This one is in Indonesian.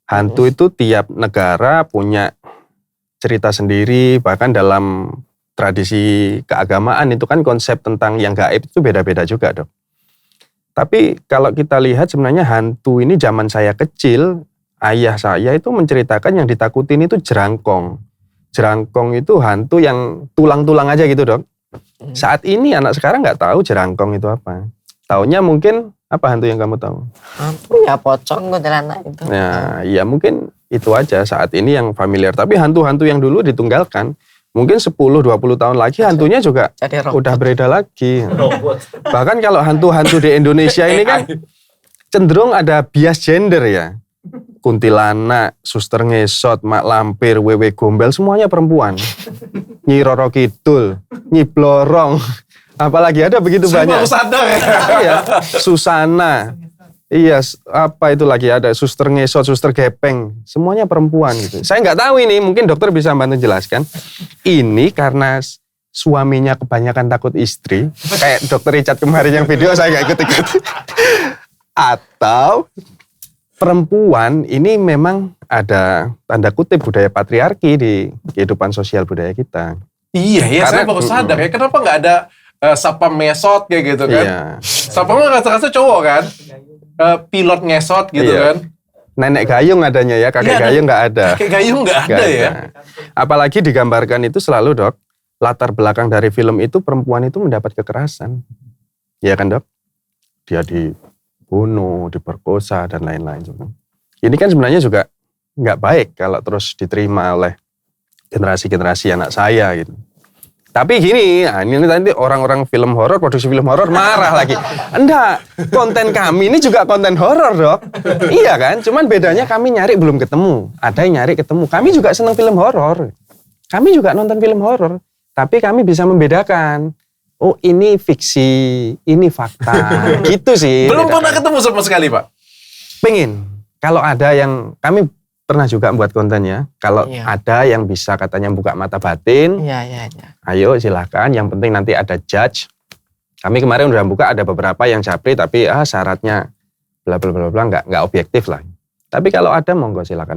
Hantu itu tiap negara punya cerita sendiri, bahkan dalam tradisi keagamaan itu kan konsep tentang yang gaib itu beda-beda juga, Dok. Tapi kalau kita lihat sebenarnya hantu ini zaman saya kecil, ayah saya itu menceritakan yang ditakutin itu jerangkong. Jerangkong itu hantu yang tulang-tulang aja gitu, Dok. Saat ini anak sekarang nggak tahu jerangkong itu apa. Taunya mungkin apa hantu yang kamu tahu? Hantu ya pocong kuntilanak itu. Nah, ya mungkin itu aja saat ini yang familiar. Tapi hantu-hantu yang dulu ditunggalkan, mungkin 10-20 tahun lagi hantunya juga udah berbeda lagi. Bahkan kalau hantu-hantu di Indonesia ini kan cenderung ada bias gender ya. Kuntilanak, suster ngesot, mak lampir, wewe gombel, semuanya perempuan. Nyi Roro Kidul, Nyi Blorong, apalagi ada begitu banyak. Iya, Susana. Iya, apa itu lagi ada suster ngesot, suster gepeng, semuanya perempuan gitu. Saya nggak tahu ini, mungkin dokter bisa bantu jelaskan. Ini karena suaminya kebanyakan takut istri, kayak dokter Richard kemarin yang video saya nggak ikut-ikut. Atau perempuan ini memang ada tanda kutip budaya patriarki di kehidupan sosial budaya kita. Iya ya, saya baru sadar ya, kenapa nggak ada sapam mesot kayak gitu kan? Iya. Sapam rasa-rasa cowok kan? Pilot ngesot gitu kan. Nenek gayung adanya ya, kakek gayung nggak ada. Kakek gayung nggak ada ya. Apalagi digambarkan itu selalu, Dok, latar belakang dari film itu perempuan itu mendapat kekerasan. Iya kan, Dok? Dia dibunuh, diperkosa dan lain-lain. Ini kan sebenarnya juga nggak baik kalau terus diterima oleh generasi-generasi anak saya gitu. Tapi gini, ini nanti orang-orang film horor, produksi film horor marah lagi. Enggak, konten kami ini juga konten horor, Dok. Iya kan? Cuman bedanya kami nyari belum ketemu. Ada yang nyari ketemu. Kami juga senang film horor. Kami juga nonton film horor. Tapi kami bisa membedakan. Oh, ini fiksi, ini fakta. Gitu sih. Belum pernah ketemu sama sekali, Pak? Pengen. Kalau ada yang, kami pernah juga buat kontennya. Kalau ada yang bisa katanya buka mata batin, ayo silahkan. Yang penting nanti ada judge. Kami kemarin udah buka ada beberapa yang japri, tapi syaratnya bla bla bla bla nggak objektif lah. Tapi kalau ada monggo silahkan.